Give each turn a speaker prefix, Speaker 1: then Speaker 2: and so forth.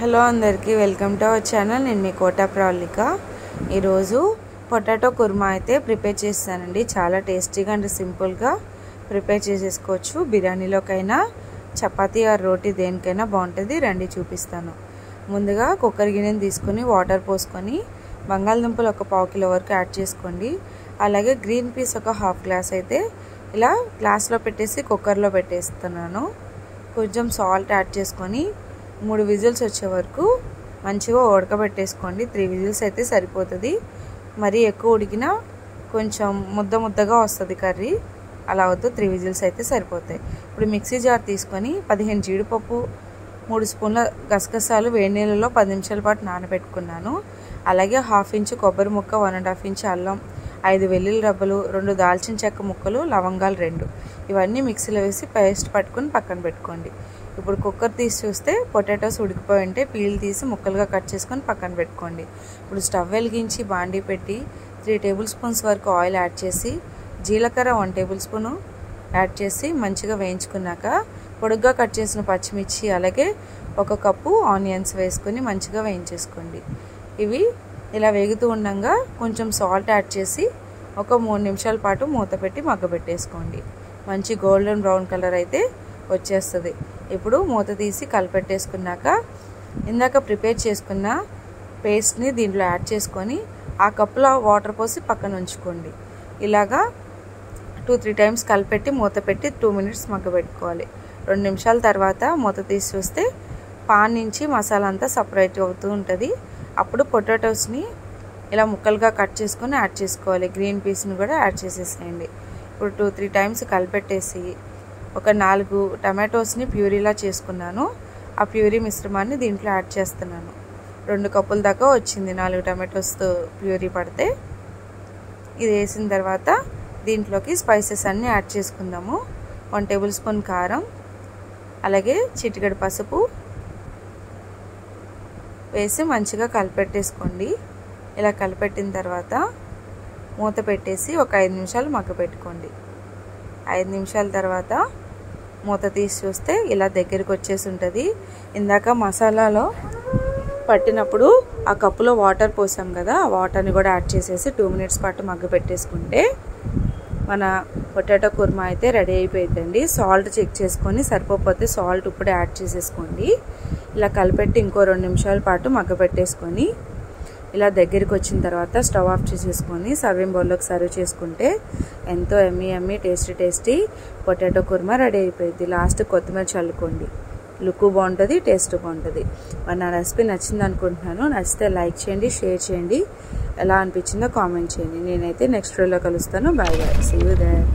Speaker 1: Hello అందరికీ welcome to our channel. నేను మీ కోట ప్రవళిక. ఈరోజు పొటాటో కుర్మా అయితే ప్రిపేర్ చేస్తానండి. చాలా టేస్టీగా అండ్ సింపుల్గా ప్రిపేర్ చేసేసుకోవచ్చు. బిర్యానీలోకైనా చపాతీ ఆర్ రోటీ దేనికైనా బాగుంటుంది. రండి చూపిస్తాను. ముందుగా కుక్కర్ గిన్నెని తీసుకొని వాటర్ పోసుకొని బంగాళదుంపలు ఒక 1/2 కిలో వరకు యాడ్ చేసుకోండి. అలాగే గ్రీన్ పీస్ ఒక 1/2 గ్లాస్ అయితే ఇలా గ్లాస్లో పెట్టేసి కుక్కర్లో పెట్టేస్తున్నాను. కొంచెం సాల్ట్ యాడ్ చేసుకొని 3 విజిల్స్ వచ్చే వరకు మంచిగా ఉడకబెట్టేసుకోండి. 3 విజిల్స్ అయితే సరిపోతుంది. మరీ ఎక్కువ ఉడికినా కొంచెం ముద్దగా వస్తుంది కర్రీ. అలా వద్దు, 3 విజిల్స్ అయితే సరిపోతాయి. ఇప్పుడు మిక్సీ జార్ తీసుకొని 15 జీడిపప్పు, 3 స్పూన్ల గసగసాలు వేడి నీళ్ళలో 10 నిమిషాల పాటు నానబెట్టుకున్నాను. అలాగే 1/2 ఇంచు కొబ్బరి ముక్క, 1.5 ఇంచు అల్లం, 5 వెల్లుల్లి రబ్బలు, 2 దాల్చిన చెక్క ముక్కలు, లవంగాలు 2 ఇవన్నీ మిక్సీలో వేసి పేస్ట్ పట్టుకొని పక్కన పెట్టుకోండి. ఇప్పుడు కుక్కర్ తీసి చూస్తే పొటాటోస్ ఉడికిపోయి ఉంటే పీల్ తీసి ముక్కలుగా కట్ చేసుకొని పక్కన పెట్టుకోండి. ఇప్పుడు స్టవ్ వెలిగించి బాండీ పెట్టి 3 టేబుల్ స్పూన్స్ వరకు ఆయిల్ యాడ్ చేసి జీలకర్ర 1 టేబుల్ స్పూను యాడ్ చేసి మంచిగా వేయించుకున్నాక పొడుగ్గా కట్ చేసిన పచ్చిమిర్చి అలాగే 1 కప్పు ఆనియన్స్ వేసుకొని మంచిగా వేయించేసుకోండి. ఇవి ఇలా వేగుతూ ఉండగా కొంచెం సాల్ట్ యాడ్ చేసి ఒక 3 నిమిషాల పాటు మూత పెట్టి మగ్గబెట్టేసుకోండి. మంచి గోల్డెన్ బ్రౌన్ కలర్ అయితే వచ్చేస్తుంది. ఇప్పుడు మూత తీసి కలిపెట్టేసుకున్నాక ఇందాక ప్రిపేర్ చేసుకున్న పేస్ట్ని దీంట్లో యాడ్ చేసుకొని ఆ కప్పులో వాటర్ పోసి పక్కన ఉంచుకోండి. ఇలాగా 2-3 టైమ్స్ కలిపెట్టి మూత పెట్టి 2 మినిట్స్ మగ్గబెట్టుకోవాలి. 2 నిమిషాల తర్వాత మూత తీసి చూస్తే పాన్ నుంచి మసాలా అంతా సపరేట్ అవుతూ ఉంటుంది. అప్పుడు పొటాటోస్ని ఇలా ముక్కలుగా కట్ చేసుకొని యాడ్ చేసుకోవాలి. గ్రీన్ పీస్ని కూడా యాడ్ చేసేసేయండి. ఇప్పుడు 2-3 టైమ్స్ కలిపెట్టేసి ఒక 4 టమాటోస్ని ప్యూరీలా చేసుకున్నాను. ఆ ప్యూరీ మిశ్రమాన్ని దీంట్లో యాడ్ చేస్తున్నాను. 2 కప్పుల దాకా వచ్చింది 4 టమాటోస్తో ప్యూరీ పడితే. ఇది వేసిన తర్వాత దీంట్లోకి స్పైసెస్ అన్నీ యాడ్ చేసుకుందాము. 1 టేబుల్ స్పూన్ కారం, అలాగే చిటికెడు పసుపు వేసి మంచిగా కలిపెట్టేసుకోండి. ఇలా కలిపెట్టిన తర్వాత మూత పెట్టేసి ఒక 5 నిమిషాలు మగ్గపెట్టుకోండి. 5 నిమిషాల తర్వాత మూత తీసి చూస్తే ఇలా దగ్గరికి వచ్చేసి ఉంటుంది. ఇందాక మసాలాలో పట్టినప్పుడు ఆ కప్పులో వాటర్ పోసాం కదా, ఆ వాటర్ని కూడా యాడ్ చేసేసి 2 మినిట్స్ పాటు మగ్గపెట్టేసుకుంటే మన పొటాటో కుర్మా అయితే రెడీ అయిపోయిందండి. సాల్ట్ చెక్ చేసుకొని సరిపోతే సాల్ట్ ఇప్పుడే యాడ్ చేసేసుకోండి. ఇలా కలిపెట్టి ఇంకో 2 నిమిషాల పాటు మగ్గపెట్టేసుకొని ఇలా దగ్గరికి వచ్చిన తర్వాత స్టవ్ ఆఫ్ చేసేసుకొని సర్వింగ్ బౌల్లోకి సర్వ్ చేసుకుంటే ఎంతో yummy tasty potato kurma ready అయిపోయింది. లాస్ట్ కొత్తిమీర చల్లుకోండి. లుక్ బాగుంటుంది, టేస్ట్ బాగుంటుంది. మరి నా రెసిపీ నచ్చింది అనుకుంటున్నాను. నచ్చితే లైక్ చేయండి, షేర్ చేయండి. ఎలా అనిపించిందో కామెంట్ చేయండి. నేనైతే నెక్స్ట్ వీడియోలో కలుస్తాను. Bye bye, see you there.